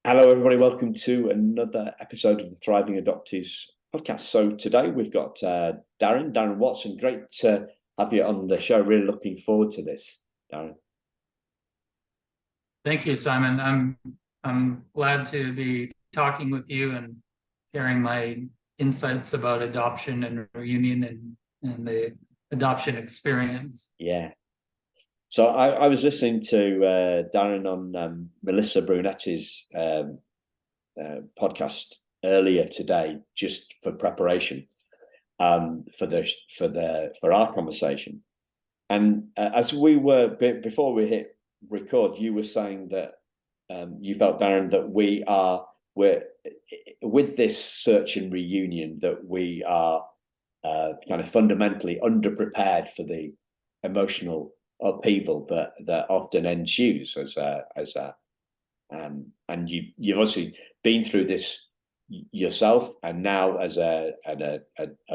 Hello, everybody. Welcome to another episode of the Thriving Adoptees podcast. So today we've got Daryn Watson. Great to have you on the show. Really looking forward to this, Daryn. Thank you, Simon. I'm glad to be talking with you and sharing my insights about adoption and reunion and the adoption experience. Yeah. So I was listening to Daryn on Melissa Brunetti's podcast earlier today, just for preparation for our conversation. And as we were before we hit record, you were saying that you felt, Daryn, that we're with this search and reunion, that we are kind of fundamentally underprepared for the emotional upheaval that often ensues and you've obviously been through this yourself, and now as a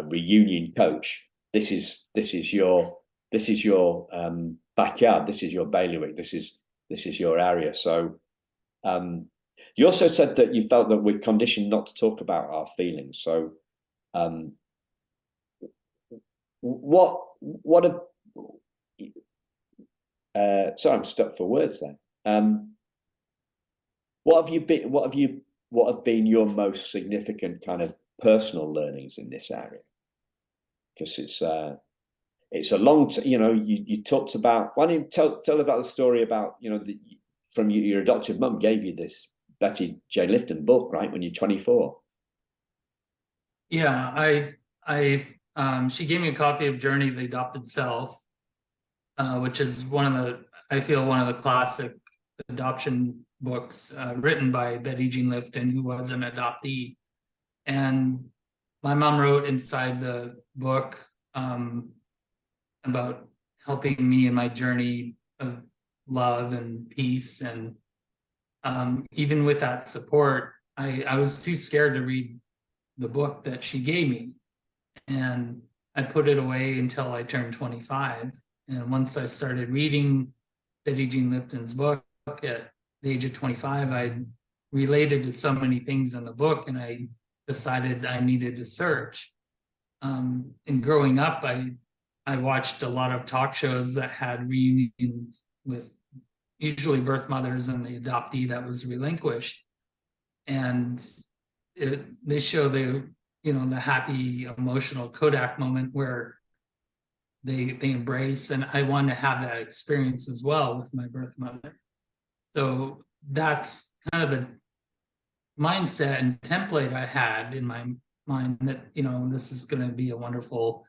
reunion coach, this is your backyard. This is your bailiwick. This is your area. So you also said that you felt that we're conditioned not to talk about our feelings. So what a sorry, I'm stuck for words there. What have been your most significant kind of personal learnings in this area? Because it's a long, you talked about. Why don't you tell about the story about from your adoptive mum gave you this Betty J. Lifton book, right, when you're 24. Yeah, she gave me a copy of Journey of the Adopted Self, which is one of the classic adoption books written by Betty Jean Lifton, who was an adoptee. And my mom wrote inside the book about helping me in my journey of love and peace. And even with that support, I was too scared to read the book that she gave me. And I put it away until I turned 25. And once I started reading Betty Jean Lifton's book at the age of 25, I related to so many things in the book, and I decided I needed to search. And growing up, I watched a lot of talk shows that had reunions with usually birth mothers and the adoptee that was relinquished. And they show the happy emotional Kodak moment where they embrace, and I wanted to have that experience as well with my birth mother. So that's kind of the mindset and template I had in my mind, that this is going to be a wonderful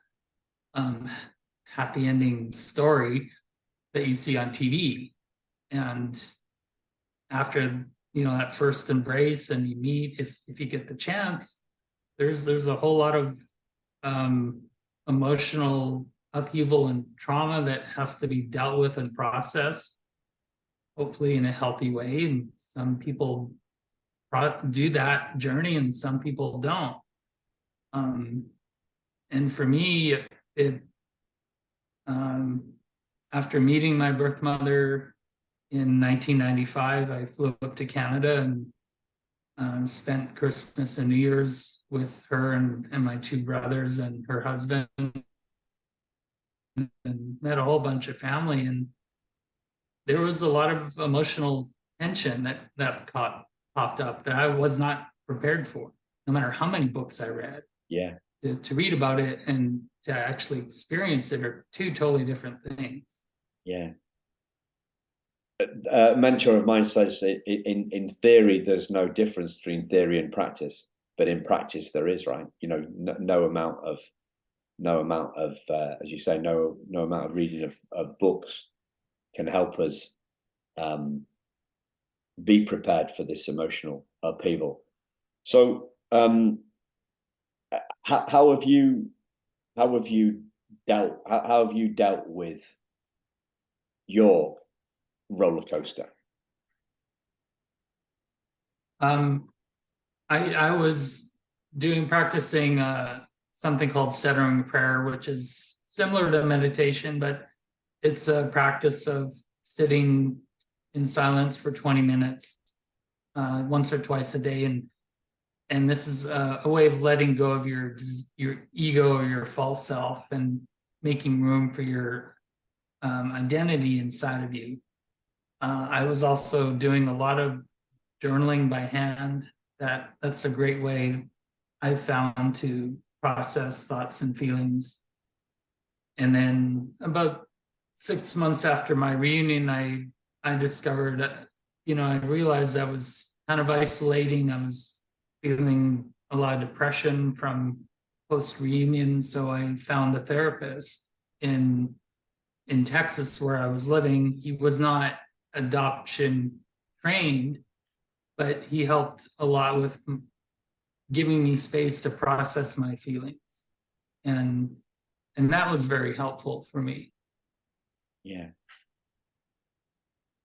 happy ending story that you see on TV. And after that first embrace, and you meet, if you get the chance, there's a whole lot of emotional upheaval and trauma that has to be dealt with and processed, hopefully in a healthy way. And some people do that journey and some people don't. And for me, after meeting my birth mother in 1995, I flew up to Canada and spent Christmas and New Year's with her and my two brothers and her husband, and met a whole bunch of family. And there was a lot of emotional tension that popped up that I was not prepared for, no matter how many books I read. Yeah. To read about it and to actually experience it are two totally different things. Yeah. A mentor of mine says in theory there's no difference between theory and practice, but in practice there is, right? No amount of as you say, no amount of reading of books can help us be prepared for this emotional upheaval. So how have you dealt with your roller coaster? I was practicing something called centering prayer, which is similar to meditation, but it's a practice of sitting in silence for 20 minutes, once or twice a day, and this is a way of letting go of your ego or your false self and making room for your identity inside of you. I was also doing a lot of journaling by hand. That's a great way I've found to process thoughts and feelings. And then about 6 months after my reunion, I discovered, I realized I was kind of isolating. I was feeling a lot of depression from post-reunion. So I found a therapist in Texas where I was living. He was not adoption trained, but he helped a lot with giving me space to process my feelings. And that was very helpful for me. Yeah.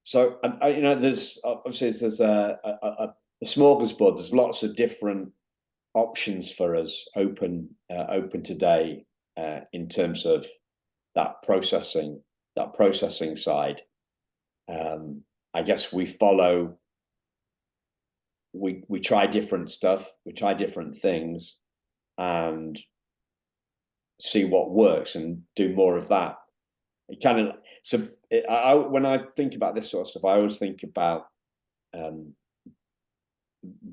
So, there's a smorgasbord. There's lots of different options for us open today in terms of that processing side. I guess we try different stuff, we try different things, and see what works and do more of that. When I think about this sort of stuff, I always think about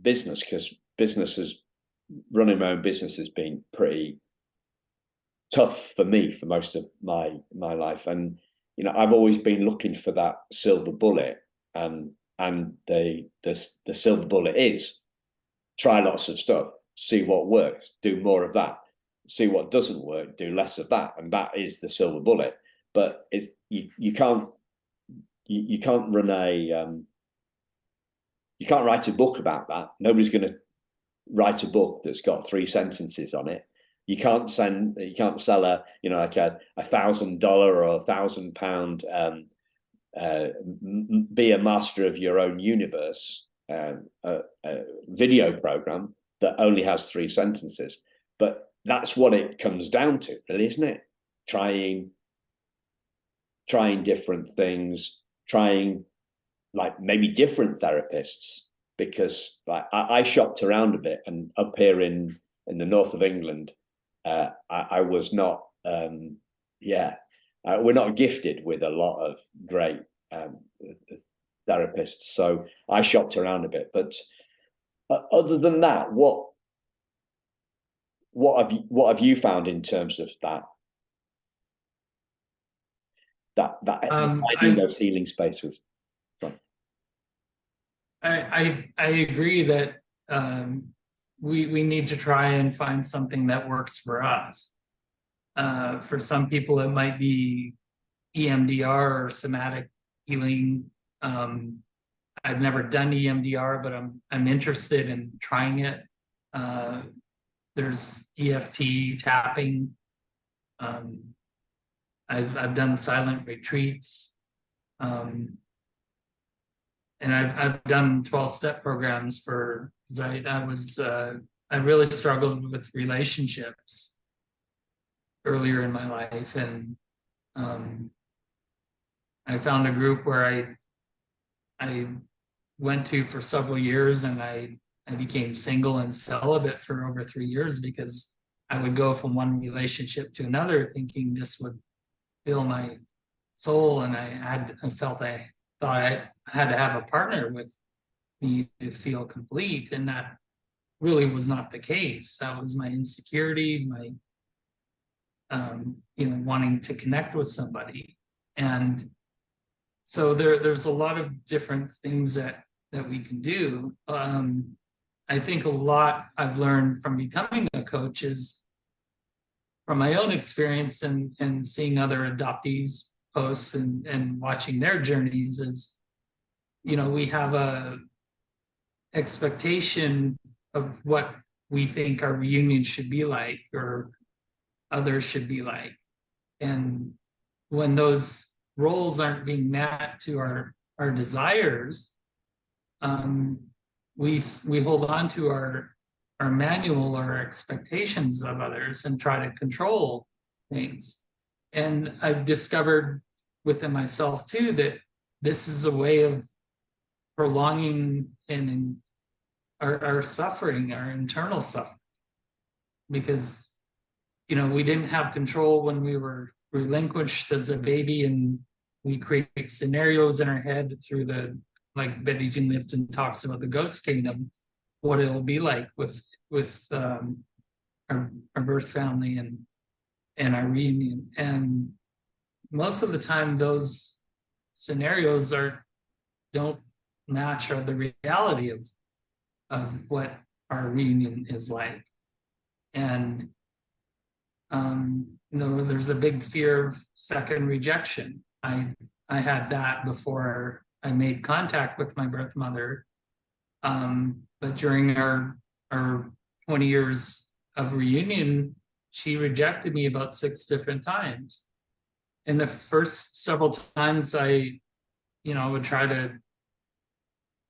business, because running my own business has been pretty tough for me for most of my life, and I've always been looking for that silver bullet, and the silver bullet is try lots of stuff, see what works, do more of that, see what doesn't work, do less of that, and that is the silver bullet. But you can't run you can't write a book about that. Nobody's going to write a book that's got 3 sentences on it. You can't sell a like a $1,000 or £1,000 be a master of your own universe video program that only has 3 sentences. But that's what it comes down to, really, isn't it? Trying different things, trying maybe different therapists, because I shopped around a bit, and up here in the north of England, I was not we're not gifted with a lot of great therapists, so I shopped around a bit. But other than that, what have you found in terms of finding those healing spaces? I agree that we need to try and find something that works for us. For some people, it might be EMDR or somatic healing. I've never done EMDR, but I'm interested in trying it. There's EFT tapping. I've done silent retreats. And I've done 12-step programs because I really struggled with relationships earlier in my life, and I found a group where I went to for several years, and I became single and celibate for over 3 years, because I would go from one relationship to another thinking this would fill my soul, and I thought I had to have a partner with me to feel complete, and that really was not the case. That was my insecurities, my wanting to connect with somebody. And so there's a lot of different things that we can do. I think a lot I've learned from becoming a coach is from my own experience and seeing other adoptees posts and watching their journeys is, we have a expectation of what we think our reunion should be like, or others should be like. And when those roles aren't being met to our desires, we hold on to our manual or our expectations of others and try to control things. And I've discovered within myself too that this is a way of prolonging and our suffering, our internal suffering, because we didn't have control when we were relinquished as a baby, and we create scenarios in our head through the, like Betty Jean Lifton talks about, the ghost kingdom, what it'll be like with our birth family and our reunion. And most of the time those scenarios don't match the reality of what our reunion is like. And there's a big fear of second rejection. I had that before I made contact with my birth mother. But during our 20 years of reunion, she rejected me about 6 different times. And the first several times I would try to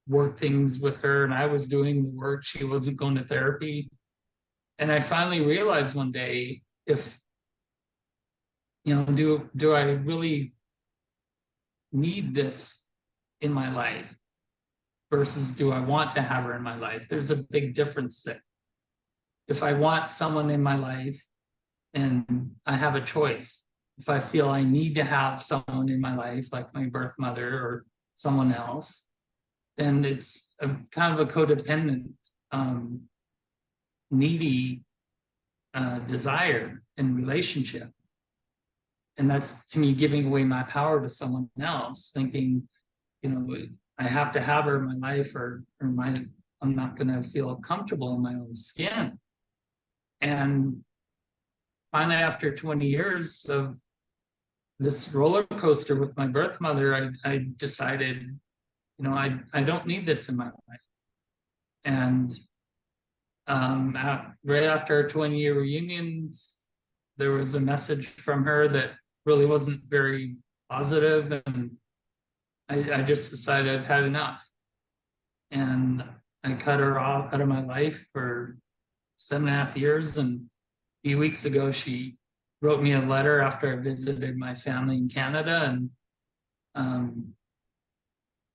work things with her, and I was doing the work, she wasn't going to therapy. And I finally realized one day, if do I really need this in my life versus do I want to have her in my life? There's a big difference there. If I want someone in my life and I have a choice, if I feel I need to have someone in my life, like my birth mother or someone else, then it's a kind of a codependent, needy desire in relationship. And that's, to me, giving away my power to someone else, thinking, I have to have her in my life or I'm not going to feel comfortable in my own skin. And finally, after 20 years of this roller coaster with my birth mother, I decided, I don't need this in my life. And right after our 20-year reunions, there was a message from her that really wasn't very positive, and I just decided I've had enough. And I cut her off out of my life for 7.5 years. And a few weeks ago, she wrote me a letter after I visited my family in Canada, and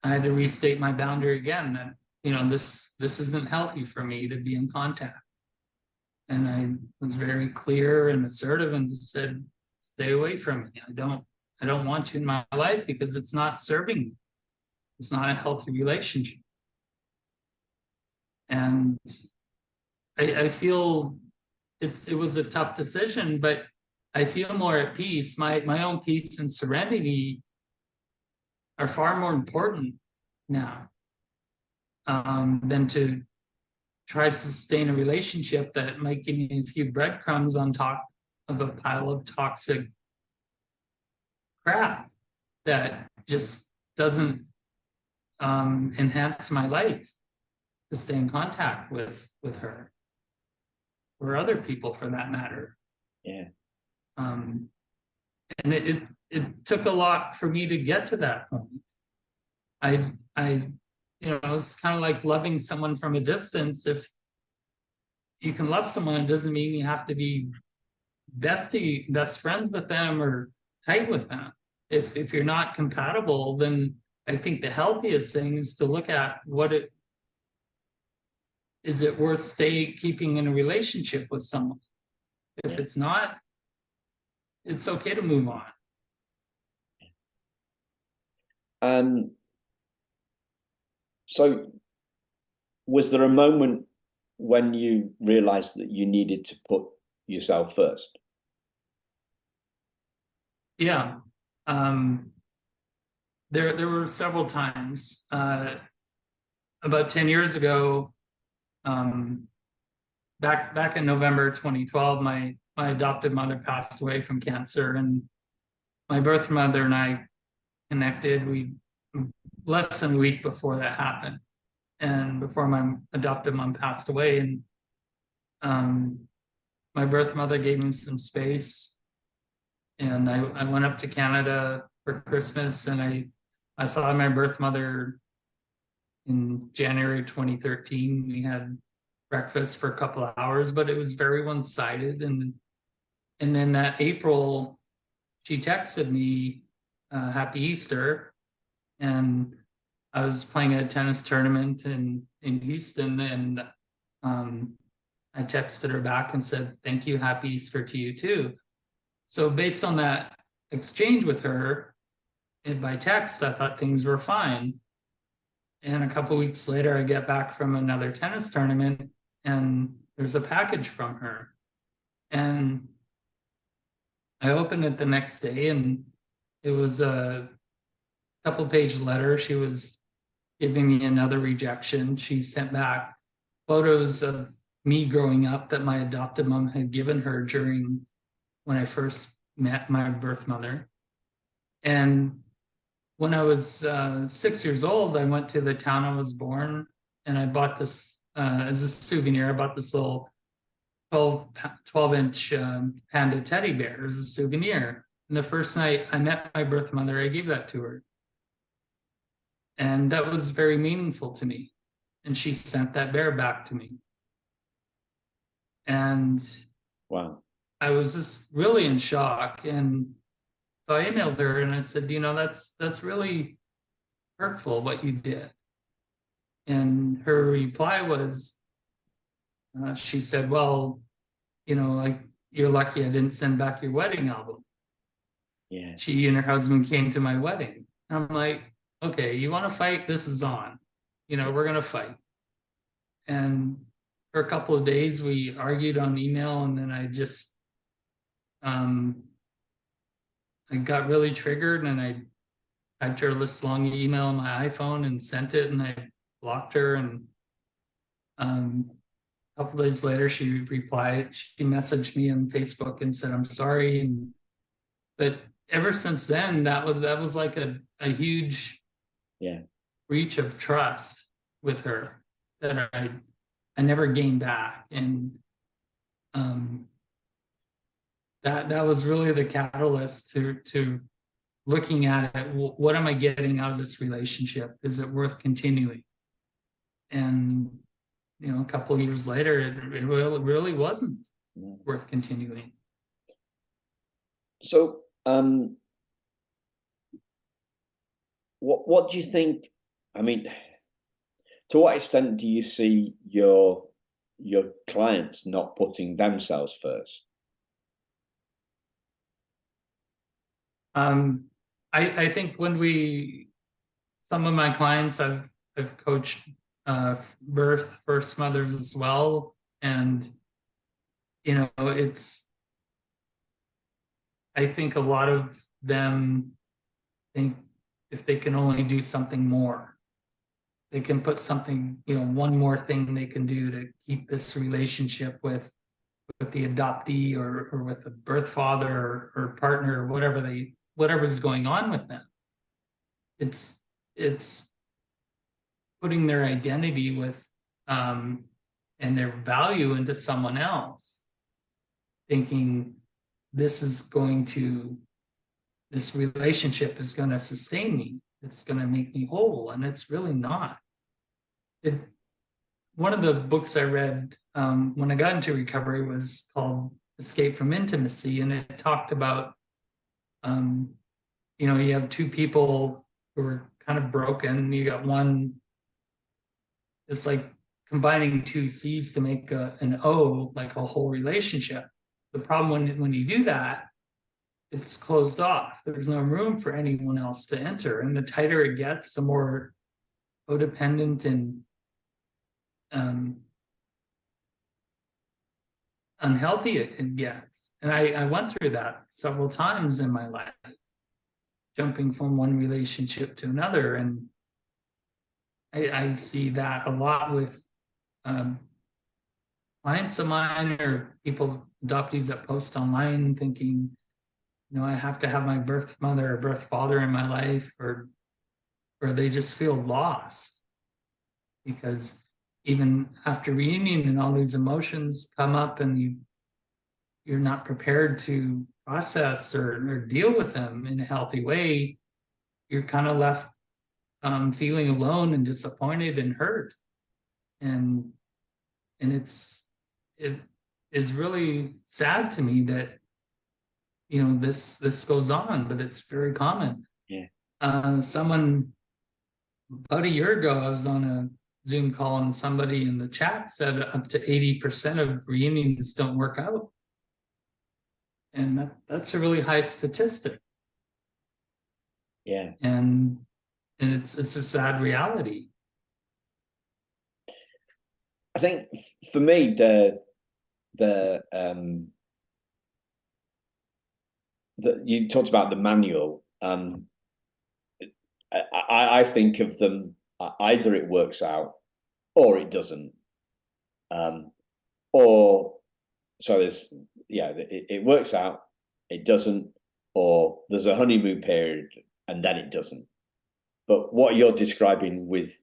I had to restate my boundary again, that this isn't healthy for me to be in contact. And I was very clear and assertive and just said, stay away from me. I don't want you in my life because it's not serving me. It's not a healthy relationship. And I feel it was a tough decision, but I feel more at peace. My own peace and serenity are far more important now than to try to sustain a relationship that might give me a few breadcrumbs on top of a pile of toxic crap that just doesn't enhance my life to stay in contact with her or other people for that matter. Yeah. And it took a lot for me to get to that point. It's kind of like loving someone from a distance. If you can love someone, it doesn't mean you have to be best friends with them or tight with them. If you're not compatible, then I think the healthiest thing is to look at is it worth keeping in a relationship with someone? If it's not, it's okay to move on. So was there a moment when you realized that you needed to put yourself first? Yeah. There were several times. About 10 years ago, back in November 2012, my adopted mother passed away from cancer, and my birth mother and I connected. We less than a week before that happened, and before my adopted mom passed away, and my birth mother gave me some space, and I went up to Canada for Christmas, and I saw my birth mother in January 2013. We had breakfast for a couple of hours, but it was very one-sided. And then that April, she texted me, Happy Easter. And I was playing a tennis tournament in Houston, and I texted her back and said, "Thank you, happy Easter to you too." So based on that exchange with her and by text, I thought things were fine. And a couple weeks later, I get back from another tennis tournament, and there's a package from her. And I opened it the next day, and it was a couple-page letter. She was giving me another rejection. She sent back photos of me growing up that my adopted mom had given her during when I first met my birth mother. And when I was 6 years old, I went to the town I was born, and I bought this as a souvenir. I bought this little 12-inch panda teddy bear as a souvenir. And the first night I met my birth mother, I gave that to her. And that was very meaningful to me. And she sent that bear back to me. And Wow. I was just really in shock. And so I emailed her and I said, that's really hurtful what you did. And her reply was, she said, well, you're lucky I didn't send back your wedding album. Yeah. She and her husband came to my wedding. I'm like, okay, you want to fight? This is on. We're going to fight. And for a couple of days, we argued on email, and then I just, I got really triggered, and I typed her this long email on my iPhone and sent it, and I blocked her. And a couple of days later, she replied. She messaged me on Facebook and said, "I'm sorry." But ever since then, that was like a huge breach of trust with her that I never gained back. And that was really the catalyst to looking at it. What am I getting out of this relationship? Is it worth continuing? And a couple of years later, it really wasn't worth continuing. So, what do you think? I mean, to what extent do you see your clients not putting themselves first? I think some of my clients I've coached first mothers as well, and I think a lot of them think if they can only do something more, they can put something, one more thing they can do to keep this relationship with the adoptee or with the birth father or partner or whatever's going on with them. It's putting their identity with and their value into someone else, thinking this relationship is going to sustain me. It's going to make me whole, and it's really not. One of the books I read when I got into recovery was called Escape from Intimacy, and it talked about, you have two people who are kind of broken. You got one, it's like combining two C's to make an O, like a whole relationship. The problem when you do that, it's closed off. There's no room for anyone else to enter. And the tighter it gets, the more codependent and unhealthy it gets. And I went through that several times in my life, jumping from one relationship to another. And I see that a lot with clients of mine or adoptees that post online thinking, I have to have my birth mother or birth father in my life, or they just feel lost because even after reunion and all these emotions come up and you're not prepared to process or deal with them in a healthy way, you're kind of left feeling alone and disappointed and hurt. And it is really sad to me that this goes on, but it's very common. Yeah. Someone about a year ago, I was on a Zoom call and somebody in the chat said up to 80% of reunions don't work out. And that's a really high statistic. Yeah. And it's a sad reality. I think for me, the you talked about the manual. I think of them, either it works out or it doesn't. Or so there's, yeah, it works out, it doesn't, or there's a honeymoon period and then it doesn't. But what you're describing with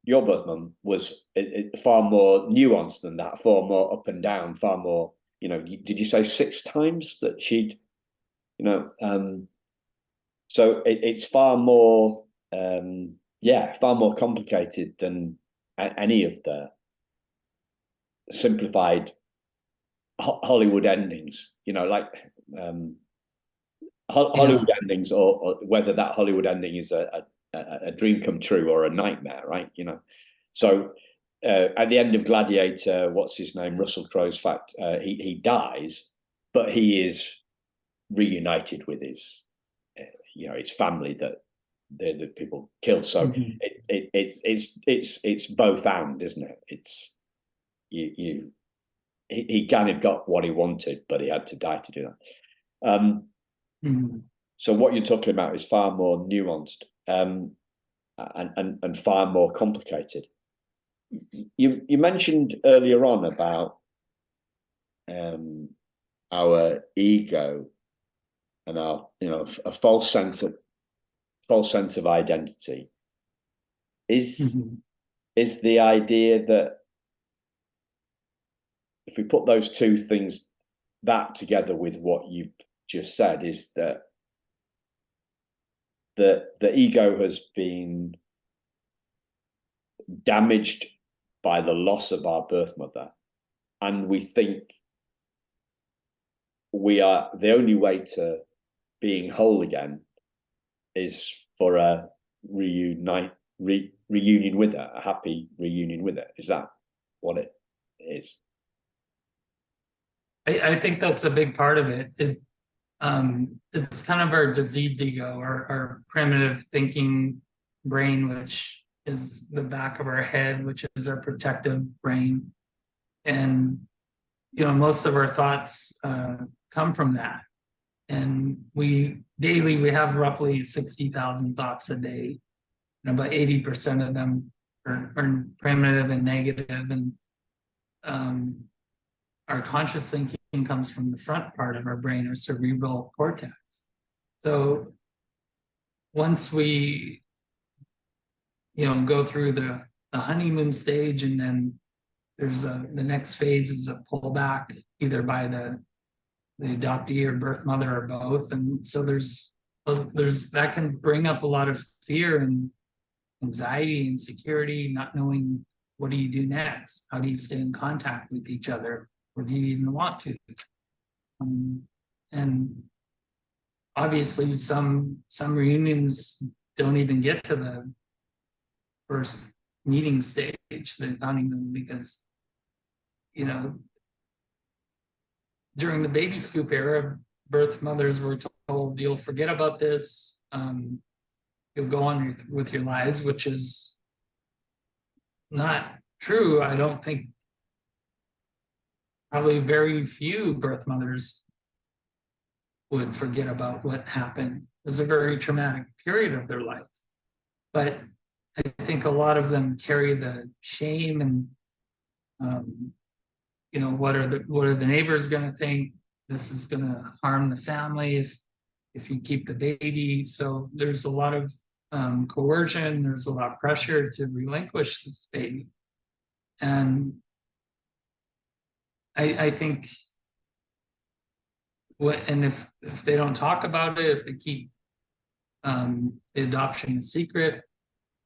your birth mum was far more nuanced than that, far more up and down, far more, did you say 6 times that she'd, so it's far more, far more complicated than any of the simplified Hollywood endings, Hollywood endings, or whether that Hollywood ending is a dream come true or a nightmare, right? So at the end of Gladiator, what's his name? Russell Crowe's fact, he dies, but he is reunited with his, his family that the people killed. So it's both and, isn't it? It's he kind of got what he wanted, but he had to die to do that. So what you're talking about is far more nuanced and far more complicated. You mentioned earlier on about our ego and our a false sense of identity. Is the idea that if we put those two things that together with what you just said, is that the ego has been damaged by the loss of our birth mother, and we think we are the only way to being whole again is for a reunion with her, a happy reunion with her. Is that what it is? I think that's a big part of it. It's kind of our diseased ego, our primitive thinking brain, which is the back of our head, which is our protective brain. And, most of our thoughts come from that. And we have roughly 60,000 thoughts a day. And about 80% of them are primitive and negative. And our conscious thinking comes from the front part of our brain, our cerebral cortex. So once we, go through the honeymoon stage, and then there's the next phase is a pullback, either by the adoptee or birth mother or both. And so there's that can bring up a lot of fear and anxiety, insecurity, not knowing what do you do next? How do you stay in contact with each other? Or do you even want to? And obviously some reunions don't even get to the first meeting stage, the honeymoon, because during the baby scoop era, birth mothers were told, you'll forget about this, you'll go on with your lives, which is not true. I don't think, probably very few birth mothers would forget about what happened. It was a very traumatic period of their life. But I think a lot of them carry the shame and, what are the neighbors going to think? This is going to harm the family if you keep the baby. So there's a lot of coercion. There's a lot of pressure to relinquish this baby. And I think if they don't talk about it, if they keep the adoption a secret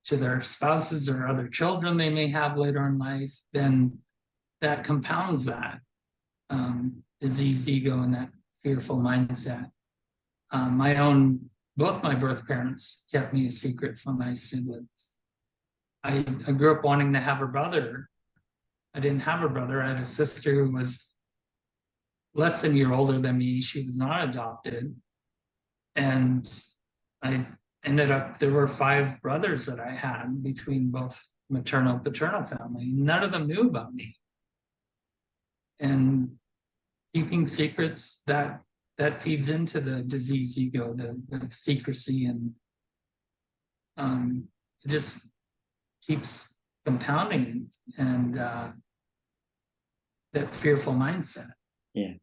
to their spouses or other children they may have later in life, then that compounds that diseased ego and that fearful mindset. My own both my birth parents kept me a secret from my siblings. I grew up wanting to have a brother. I didn't have a brother. I had a sister who was less than a year older than me. She was not adopted. And I ended up, there were 5 brothers that I had between both maternal and paternal family. None of them knew about me. And keeping secrets, that feeds into the disease ego, the secrecy, and it just keeps compounding, and that fearful mindset. Yeah.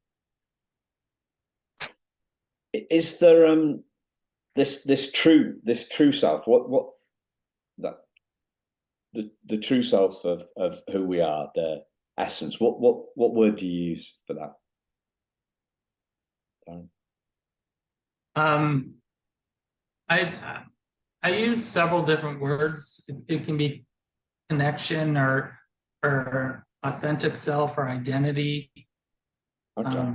Is there this true self? What that the true self of who we are, the essence? What word do you use for that? I use several different words. It can be connection or authentic self or identity. Okay.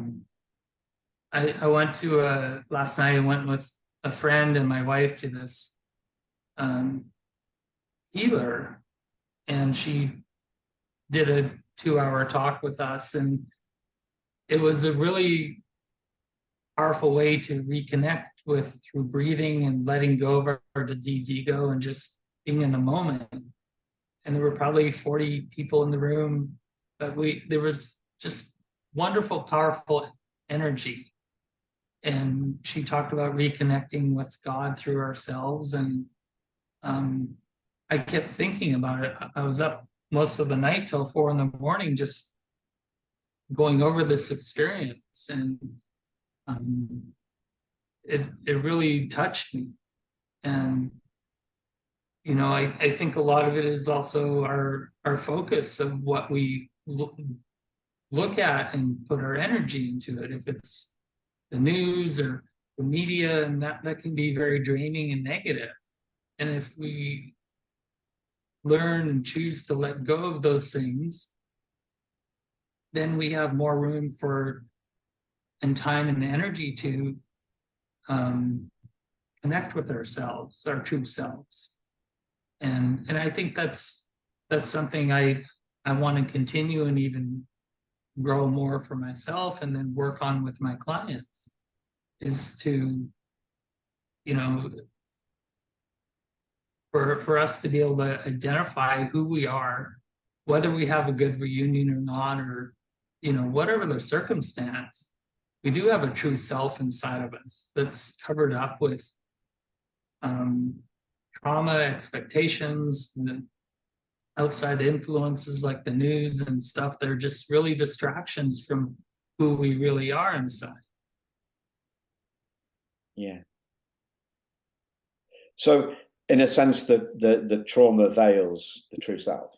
I went to last night. I went with a friend and my wife to this healer, and she did a 2-hour talk with us, and it was a really powerful way to reconnect with through breathing and letting go of our disease ego and just being in the moment. And there were probably 40 people in the room, but there was just wonderful, powerful energy. And she talked about reconnecting with God through ourselves. And I kept thinking about it. I was up most of the night till 4 a.m, just going over this experience. And it really touched me. And I think a lot of it is also our focus of what we look at and put our energy into it. If it's the news or the media, and that can be very draining and negative. And if we learn and choose to let go of those things, then we have more room and time and energy to connect with ourselves, our true selves. And I think that's something I want to continue and even grow more for myself, and then work on with my clients, is to, for us to be able to identify who we are, whether we have a good reunion or not, or whatever the circumstance, we do have a true self inside of us that's covered up with trauma, expectations, the outside influences like the news and stuff. They're just really distractions from who we really are inside. Yeah. So in a sense, the trauma veils the true self.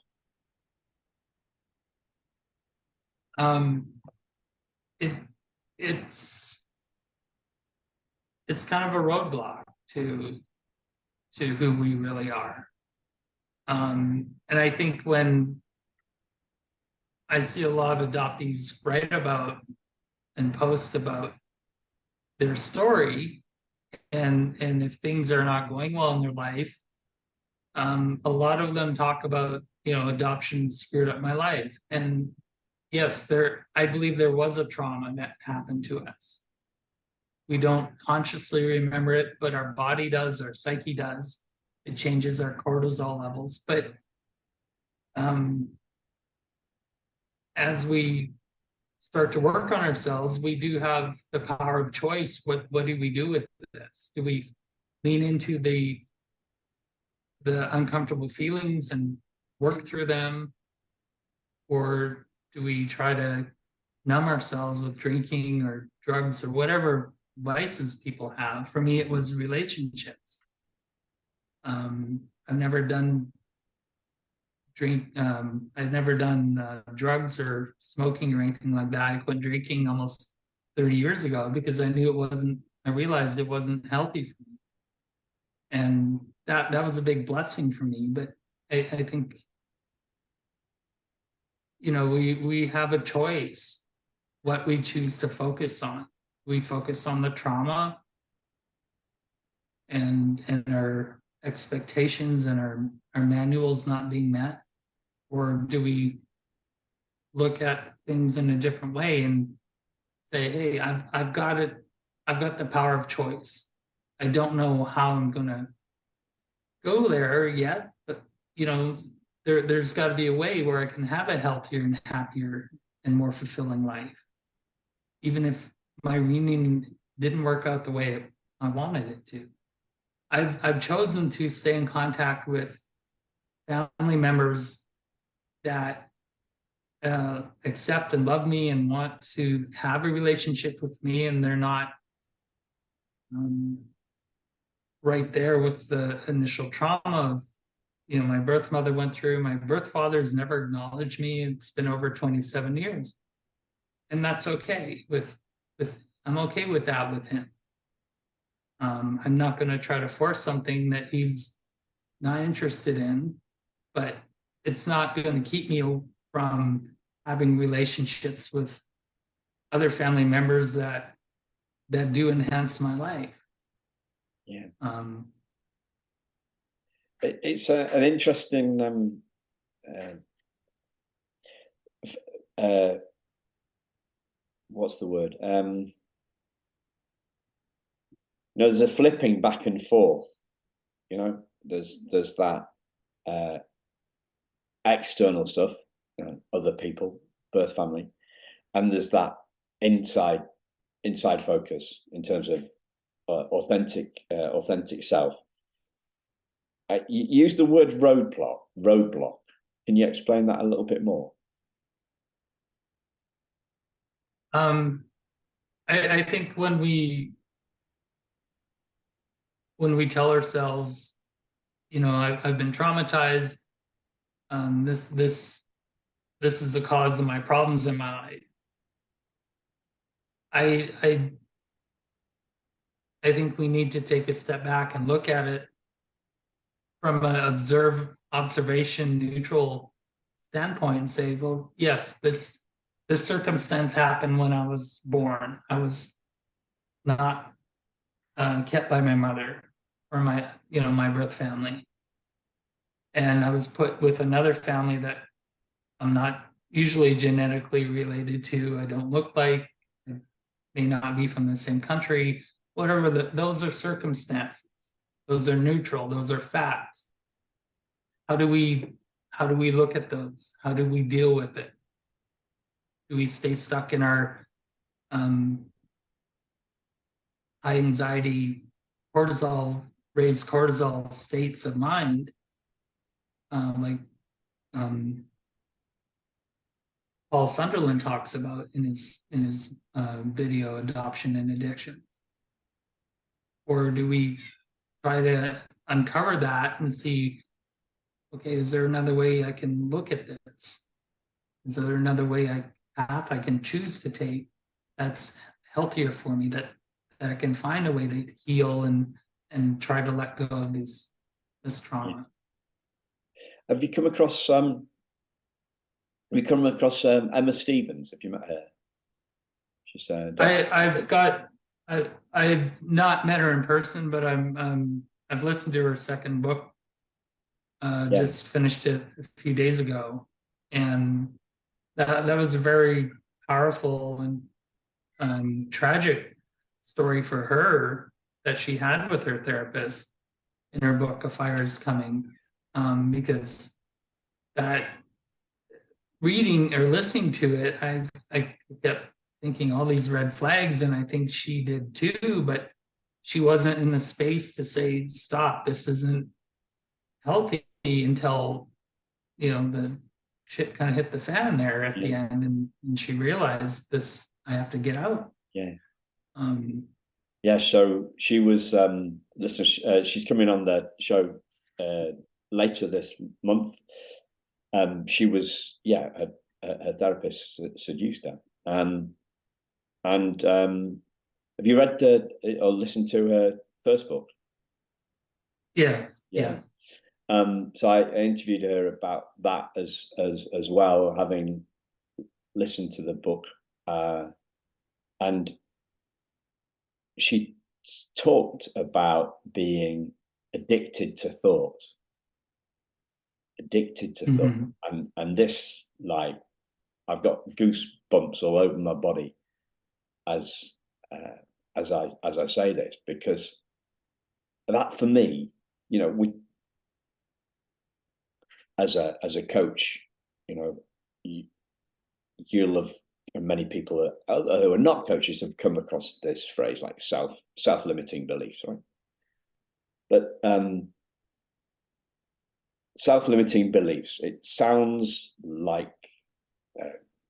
It's kind of a roadblock to who we really are. And I think when I see a lot of adoptees write about and post about their story, and if things are not going well in their life, a lot of them talk about, adoption screwed up my life. And yes, I believe there was a trauma that happened to us. We don't consciously remember it, but our body does, our psyche does. It changes our cortisol levels. But as we start to work on ourselves, we do have the power of choice. What do we do with this? Do we lean into the uncomfortable feelings and work through them? Or do we try to numb ourselves with drinking or drugs or whatever vices people have? For me, it was relationships. I've never done drugs or smoking or anything like that. I quit drinking almost 30 years ago because I realized it wasn't healthy for me. And that was a big blessing for me. But I think, we have a choice what we choose to focus on. We focus on the trauma, and our expectations and our manuals not being met? Or do we look at things in a different way and say, hey, I've got it, I've got the power of choice. I don't know how I'm gonna go there yet, but there's got to be a way where I can have a healthier and happier and more fulfilling life, even if my reunion didn't work out the way I wanted it to. I've chosen to stay in contact with family members that accept and love me and want to have a relationship with me, and they're not right there with the initial trauma of my birth mother went through. My birth father's never acknowledged me. It's been over 27 years, and that's okay with I'm okay with that with him. I'm not going to try to force something that he's not interested in, but it's not going to keep me from having relationships with other family members that do enhance my life. Yeah. It's an interesting what's the word? There's a flipping back and forth. There's that external stuff, other people, birth family, and there's that inside focus in terms of authentic self. You use the word roadblock. Can you explain that a little bit more? I think when we tell ourselves, I've been traumatized, this is the cause of my problems in my life. I think we need to take a step back and look at it from an observation neutral standpoint and say, well, yes, this circumstance happened when I was born. I was not kept by my mother or my birth family, and I was put with another family that I'm not usually genetically related to. I don't look like, I may not be from the same country, whatever. Those are circumstances. Those are neutral. Those are facts. How do we look at those? How do we deal with it? Do we stay stuck in our high anxiety, raised cortisol states of mind, like Paul Sunderland talks about in his video, Adoption and Addiction? Or do we try to uncover that and see, okay, is there another way I can look at this? Is there another path I can choose to take that's healthier for me, that I can find a way to heal and try to let go of this trauma? Have you come across Emma Stevens? Have you met her? She's I've not met her in person, but I've listened to her second book. Just finished it a few days ago, and that was a very powerful and tragic story for her that she had with her therapist in her book, A Fire is Coming, because that reading or listening to it, I kept thinking all these red flags, and I think she did too, but she wasn't in the space to say, stop, this isn't healthy, until the shit kind of hit the fan there at the end, and she realized this, I have to get out. So she was she's coming on the show later this month. She was her therapist seduced her, and have you read or listened to her first book? Yes. So I interviewed her about that as well, having listened to the book, and she talked about being addicted to thought, and this, like, I've got goosebumps all over my body as I say this, because that, for me, we, as a coach, you'll have, and many people who are not coaches have come across this phrase, like self-limiting beliefs, right? But self-limiting beliefs, it sounds like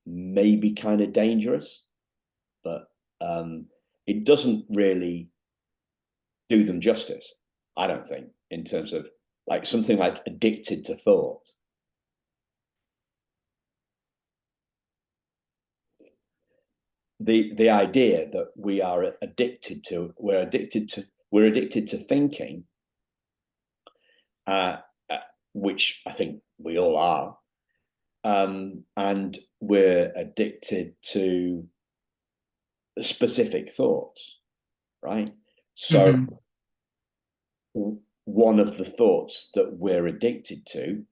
maybe kind of dangerous, but it doesn't really do them justice, I don't think, in terms of like something like addicted to thought. The idea that we're addicted to thinking, which I think we all are, and we're addicted to specific thoughts, right? So one of the thoughts that we're addicted to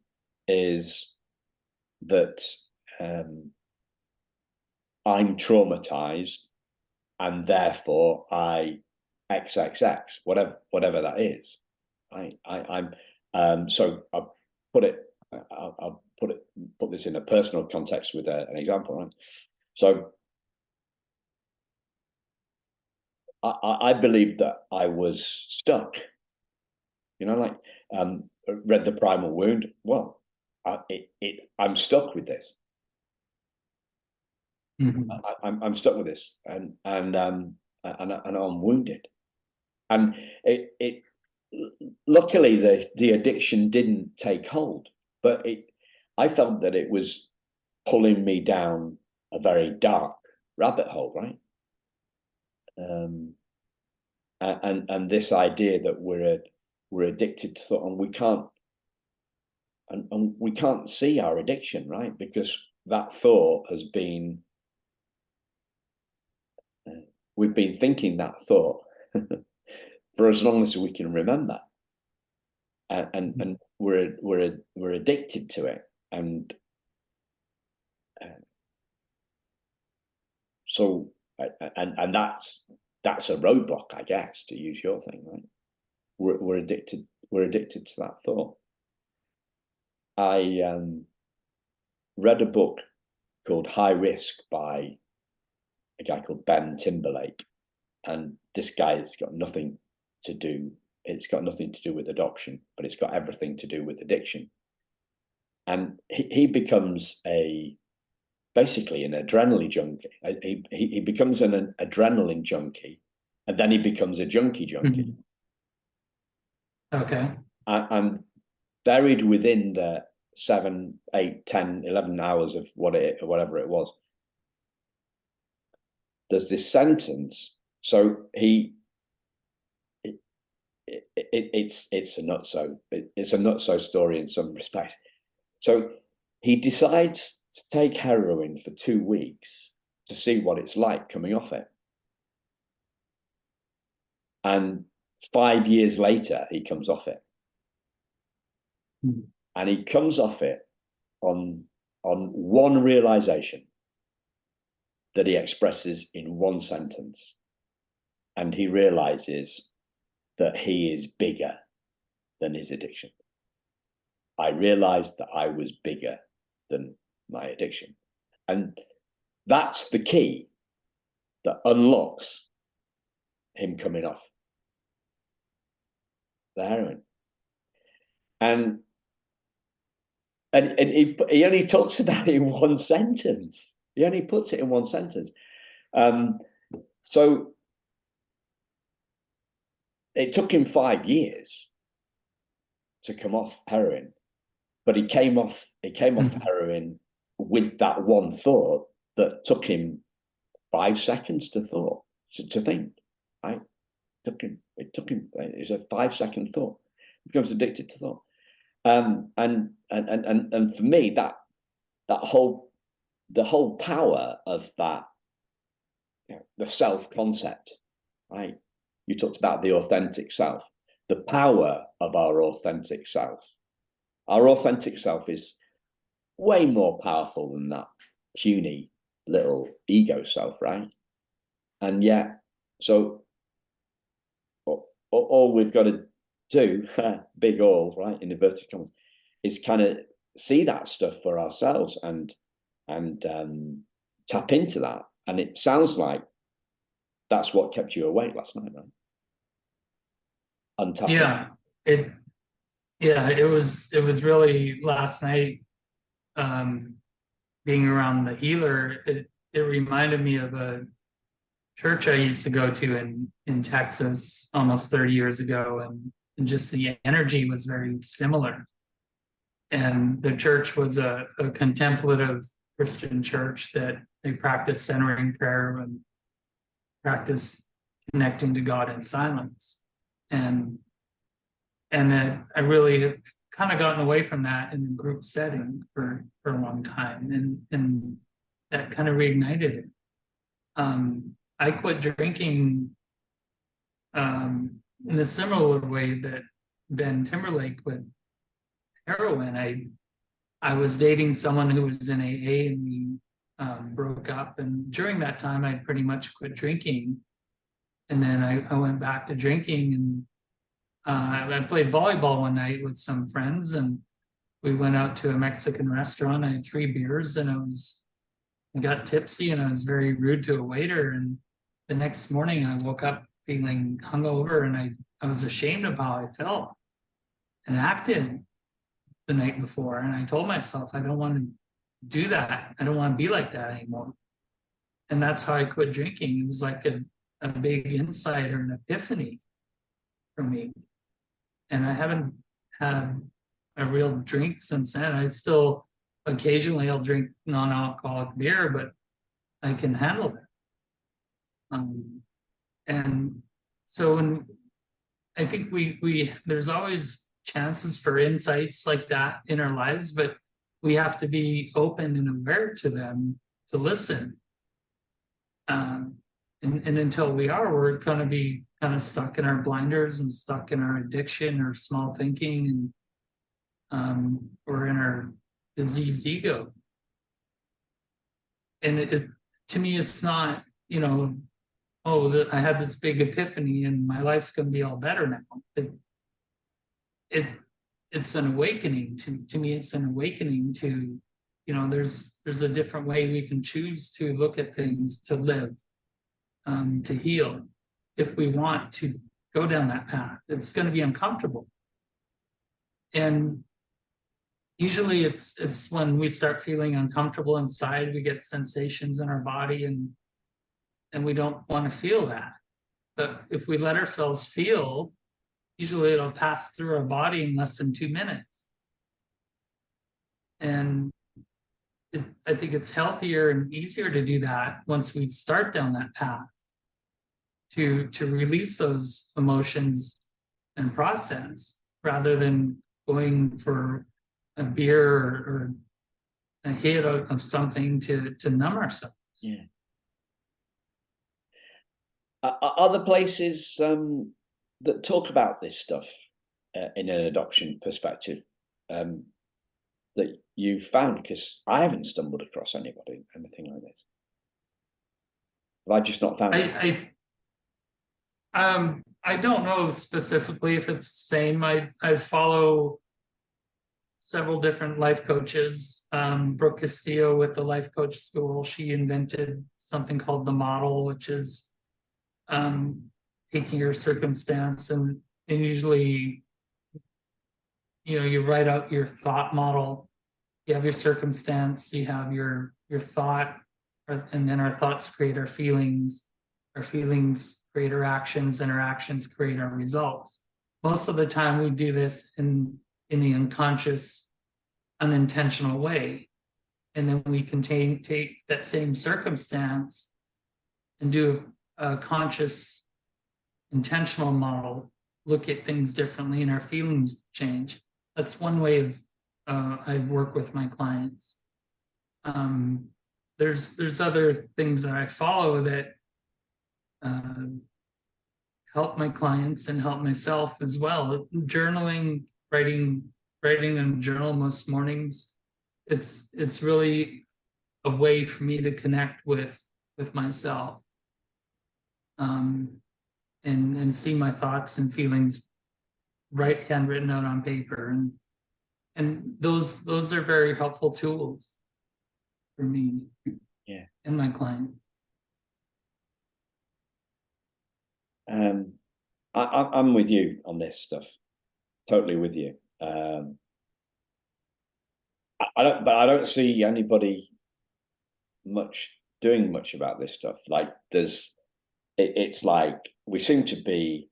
is that I'm traumatized, and therefore I XXX, whatever that is. So I'll put this in a personal context with an example, right? So I believed that I was stuck, like read The Primal Wound. Well, I'm stuck with this. I'm stuck with this, and I'm wounded. And it luckily the addiction didn't take hold, but I felt that it was pulling me down a very dark rabbit hole, right? And this idea that we're addicted to thought, and we can't see our addiction, right? Because that thought has been, we've been thinking that thought for as long as we can remember, and we're addicted to it, and so that's a roadblock, I guess, to use your thing, right? We're addicted to that thought. I read a book called High Risk by a guy called Ben Timberlake, and this guy has got nothing to do. It's got nothing to do with adoption, but it's got everything to do with addiction. And he becomes basically an adrenaline junkie. He becomes an adrenaline junkie, and then he becomes a junkie. Okay. And buried within the 7, 8, 10, 11 hours of whatever it was, there's this sentence. So it's a nutso story in some respects. So he decides to take heroin for 2 weeks to see what it's like coming off it. And 5 years later, he comes off it. And he comes off it on one realization that he expresses in one sentence. And he realizes that he is bigger than his addiction. I realized that I was bigger than my addiction. And that's the key that unlocks him coming off the heroin. And he only talks about it in one sentence. He only puts it in one sentence. So it took him 5 years to come off heroin, but he came off heroin with that one thought that took him 5 seconds to think, right? It took him. It's a 5-second thought. He becomes addicted to thought. And for me, the whole power of that, the self concept, right? you talked about the authentic self, the power of our authentic self. Our authentic self is way more powerful than that puny little ego self, right? And yet, so all we've got to do, big all, right, in inverted commas, is kind of see that stuff for ourselves and tap into that. And it sounds like that's what kept you awake last night, right? Untapping. It was really last night, being around the healer, it reminded me of a church I used to go to in Texas almost 30 years ago, and just the energy was very similar. And the church was a contemplative Christian church that they practiced centering prayer and practice connecting to God in silence. And I really have kind of gotten away from that in the group setting for a long time, and that kind of reignited it. I quit drinking in a similar way that Ben Timberlake quit heroin. I was dating someone who was in AA, and we broke up. And during that time, I pretty much quit drinking. And then I went back to drinking, and I played volleyball one night with some friends, and we went out to a Mexican restaurant. I had 3 beers, and I got tipsy, and I was very rude to a waiter. And the next morning I woke up feeling hungover, and I was ashamed of how I felt and acted the night before. And I told myself, I don't want to do that. I don't want to be like that anymore. And that's how I quit drinking. It was like a big insight or an epiphany for me. And I haven't had a real drink since then. I still occasionally I'll drink non-alcoholic beer, but I can handle it. And so I think we there's always chances for insights like that in our lives, but we have to be open and aware to them to listen. And until we are, we're going to be kind of stuck in our blinders and stuck in our addiction or small thinking, and or in our diseased ego. And to me, it's not, I had this big epiphany and my life's going to be all better now. It's an awakening to me. It's an awakening to, there's a different way we can choose to look at things, to live, to heal. If we want to go down that path, it's going to be uncomfortable. And usually it's when we start feeling uncomfortable inside, we get sensations in our body, and we don't want to feel that. But if we let ourselves feel, usually it'll pass through our body in less than 2 minutes. And I think it's healthier and easier to do that once we start down that path, to release those emotions and process, rather than going for a beer or a hit of something to numb ourselves. Yeah. Are there places that talk about this stuff in an adoption perspective that you found? Because I haven't stumbled across anything like this. Have I just not found it? I don't know specifically if it's the same. I follow several different life coaches. Brooke Castillo with the Life Coach School, she invented something called the model, which is taking your circumstance and usually, you write out your thought model. You have your circumstance, you have your thought, and then our thoughts create our feelings create our actions, and our actions create our results. Most of the time we do this in the unconscious, unintentional way. And then we can take that same circumstance and do a conscious, intentional model, look at things differently, and our feelings change. That's one way of I work with my clients. There's other things that I follow that help my clients and help myself as well. Journaling, writing in a journal most mornings, it's really a way for me to connect with myself, and see my thoughts and feelings handwritten out on paper, and those are very helpful tools for me, Yeah. and my clients. I'm with you on this stuff. Totally with you. I don't see anybody doing much about this stuff. Like it's like we seem to be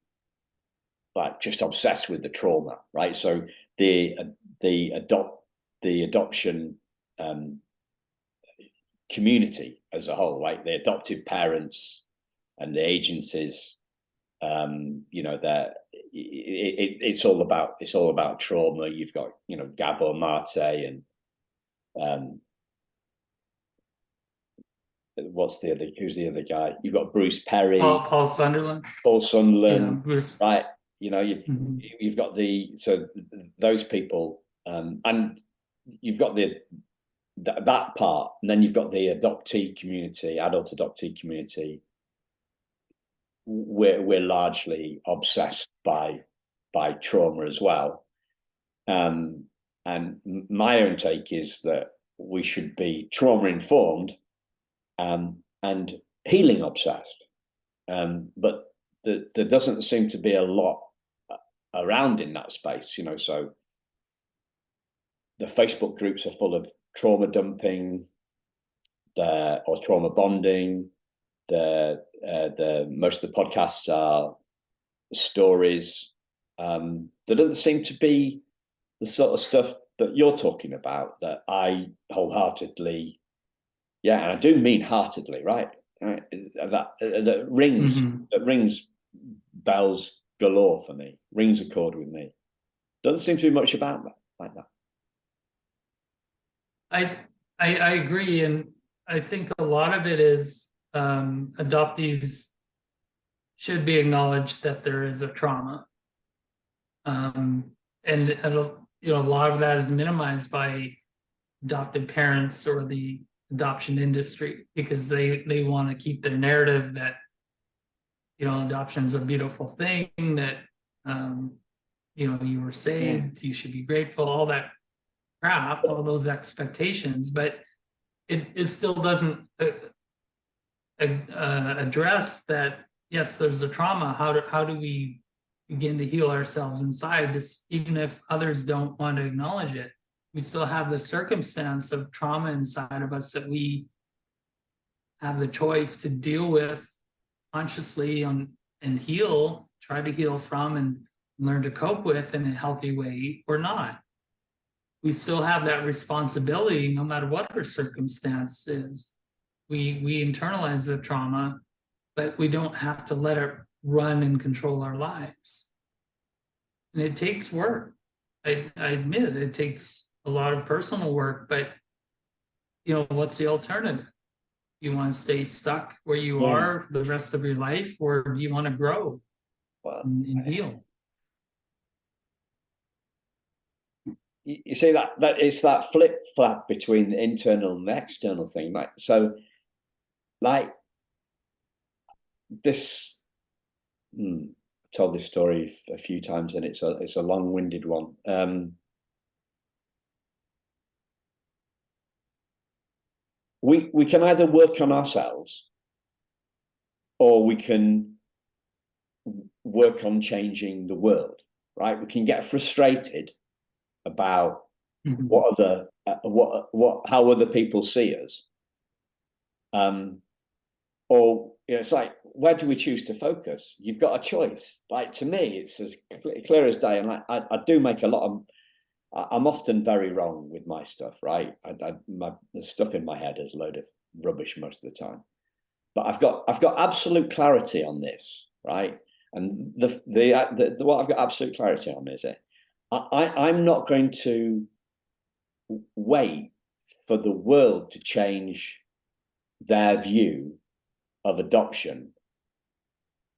like just obsessed with the trauma, right? So the adoption community as a whole, like the adoptive parents and the agencies, that it's all about trauma. You've got Gabor Mate and who's the other guy? You've got Bruce Perry, Paul Sunderland, yeah, Bruce. right? You've got those people, and you've got that part, and then you've got the adoptee community, adult adoptee community. We're largely obsessed by trauma as well, and my own take is that we should be trauma informed, and healing obsessed, but there doesn't seem to be a lot around in that space, so the Facebook groups are full of trauma dumping, or trauma bonding. The most of the podcasts are stories. There doesn't seem to be the sort of stuff that you're talking about that I wholeheartedly, and I do mean heartedly, right? That rings bells galore for me, rings a chord with me. Doesn't seem to be much about that like that. I agree, and I think a lot of it is adoptees should be acknowledged that there is a trauma, and a lot of that is minimized by adopted parents or the adoption industry, because they want to keep their narrative that adoption is a beautiful thing, that you were saved, you should be grateful, all that crap, all those expectations, but it still doesn't address that. Yes, there's a trauma. How do we begin to heal ourselves inside? Just even if others don't want to acknowledge it, we still have the circumstance of trauma inside of us that we have the choice to deal with consciously and try to heal from, and learn to cope with in a healthy way, or not. We still have that responsibility no matter what our circumstance is. We internalize the trauma, but we don't have to let it run and control our lives. And it takes work. I admit it takes a lot of personal work, but what's the alternative? You want to stay stuck where you are the rest of your life, or do you want to grow and heal? You see that it's that flip flap between the internal and the external thing, right? So, like this, I've told this story a few times, and it's a long-winded one. We can either work on ourselves, or we can work on changing the world, right? We can get frustrated about how other people see us, or it's like, where do we choose to focus? You've got a choice. Like, to me, it's as clear as day, and like I do make a lot of. I'm often very wrong with my stuff, right? The stuff in my head is a load of rubbish most of the time, but I've got absolute clarity on this, right? And what I've got absolute clarity on is I'm not going to wait for the world to change their view of adoption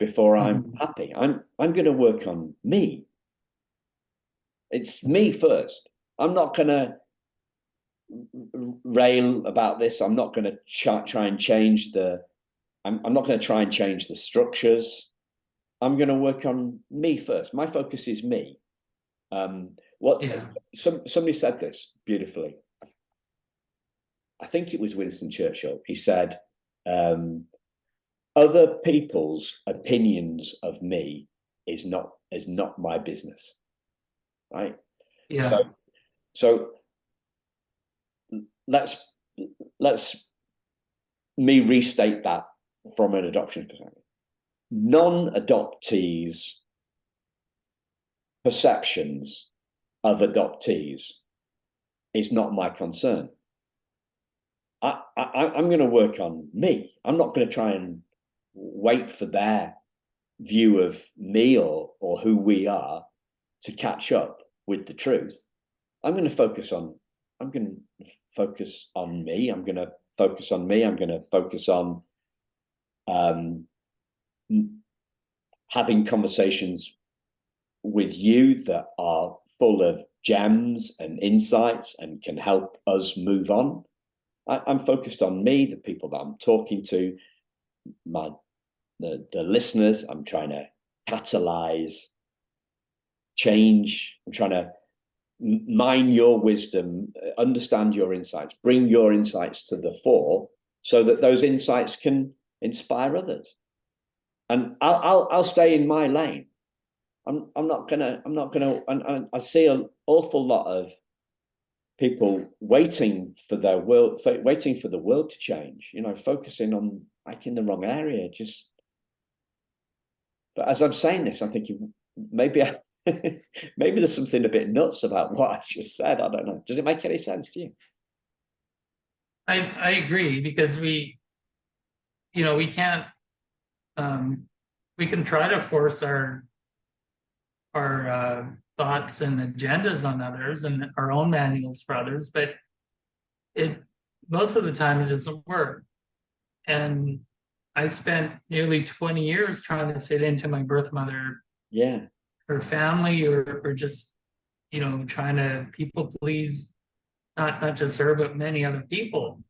before I'm happy. I'm going to work on me. It's me first. I'm not going to rail about this. I'm not going to try and change the. I'm not going to try and change the structures. I'm going to work on me first. My focus is me. Somebody said this beautifully. I think it was Winston Churchill. He said, "Other people's opinions of me is not my business." Right. Yeah. So let's me restate that from an adoption perspective. Non-adoptees' perceptions of adoptees is not my concern. I'm going to work on me. I'm not going to try and wait for their view of me or who we are to catch up with the truth. I'm going to focus on me. I'm going to focus on me. I'm going to focus on having conversations with you that are full of gems and insights and can help us move on. I'm focused on me, the people that I'm talking to, the listeners. I'm trying to catalyze change. I'm trying to mine your wisdom, understand your insights, bring your insights to the fore, so that those insights can inspire others. And I'll stay in my lane. I'm not gonna. And I see an awful lot of people waiting for the world to change. Focusing on in the wrong area. But as I'm saying this, I'm thinking maybe maybe there's something a bit nuts about what I just said. I don't know. Does it make any sense to you? I agree, because we can't. We can try to force our thoughts and agendas on others and our own manuals for others, but most of the time it doesn't work. And I spent nearly 20 years trying to fit into my birth mother, her family, or just trying to people please, not just her but many other people.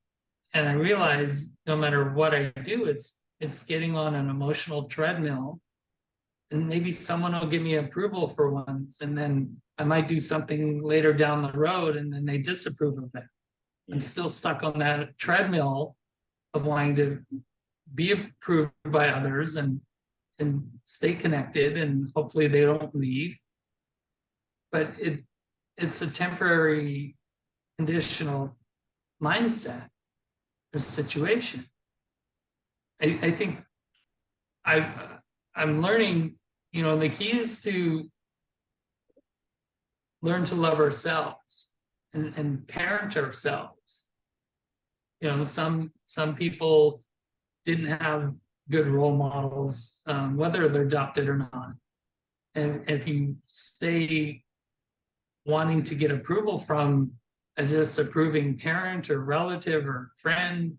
And I realized no matter what I do, it's getting on an emotional treadmill. And maybe someone will give me approval for once, and then I might do something later down the road, and then they disapprove of that. I'm still stuck on that treadmill of wanting to be approved by others and stay connected, and hopefully they don't leave. But it's a temporary, conditional mindset or situation. I think I'm learning, the key is to learn to love ourselves and parent ourselves. Some people didn't have good role models, whether they're adopted or not. And if you stay wanting to get approval from a disapproving parent or relative or friend,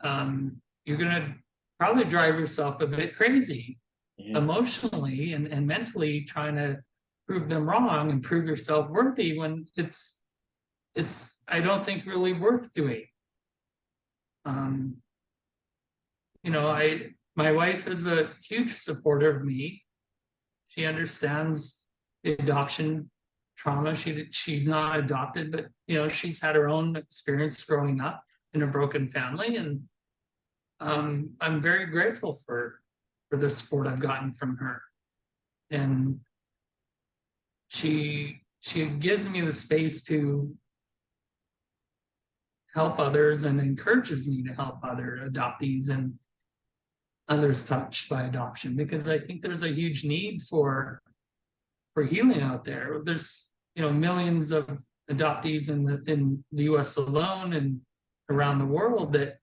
you're going to probably drive yourself a bit crazy emotionally and mentally, trying to prove them wrong and prove yourself worthy when it's I don't think really worth doing. My wife is a huge supporter of me. She understands the adoption trauma. She's not adopted, but she's had her own experience growing up in a broken family, and I'm very grateful for the support I've gotten from her. And she gives me the space to help others and encourages me to help other adoptees and others touched by adoption, because I think there's a huge need for healing out there. There's millions of adoptees in the US alone and around the world that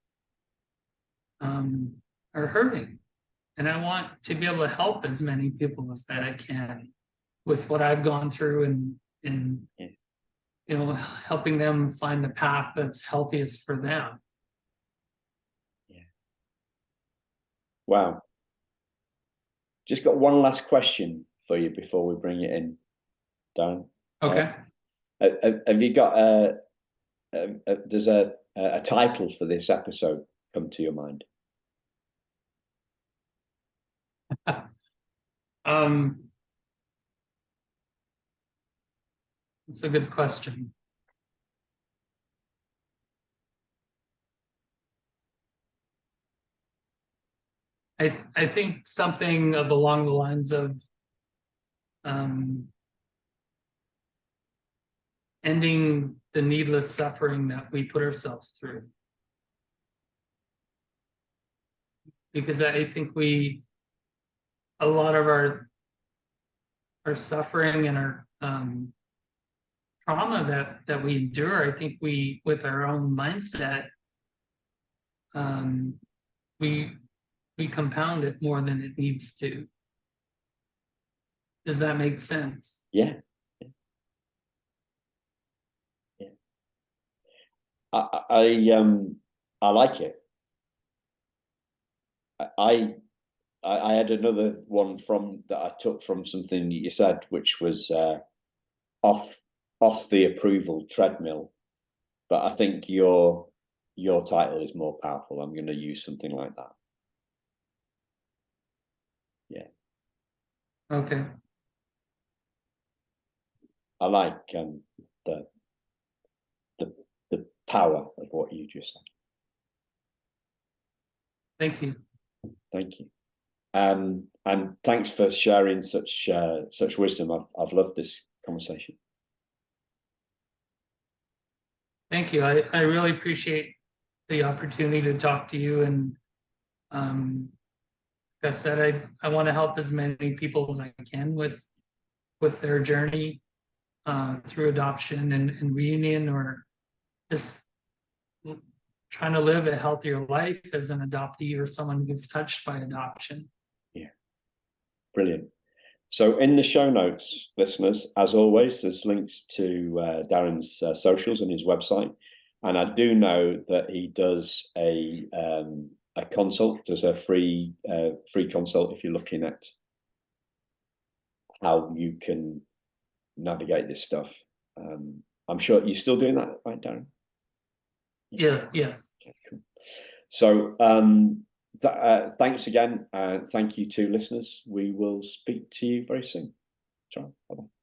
are hurting. And I want to be able to help as many people as that I can with what I've gone through, and helping them find the path that's healthiest for them. Wow. Just got one last question for you before we bring it in, Daryn. Okay. Have you got does a title for this episode come to your mind? It's a good question. I think something along the lines of ending the needless suffering that we put ourselves through. Because I think a lot of our suffering and our trauma that we endure, I think with our own mindset, we compound it more than it needs to. Does that make sense? Yeah. I like it. I had another one that I took from something that you said, which was off the approval treadmill. But I think your title is more powerful. I'm going to use something like that. Yeah. Okay. I like the power of what you just said. Thank you. Thank you. And thanks for sharing such wisdom. I've loved this conversation. Thank you. I really appreciate the opportunity to talk to you. And like I said, I want to help as many people as I can with their journey through adoption and reunion, or just trying to live a healthier life as an adoptee or someone who's touched by adoption. Yeah. Brilliant. So in the show notes, listeners, as always, there's links to Daryn's socials and his website. And I do know that he does a consult, does a free consult if you're looking at how you can navigate this stuff. I'm sure you're still doing that, right, Daryn? Yeah. Yes. Okay, cool. So thanks again. Thank you to listeners. We will speak to you very soon. Ciao. Bye-bye.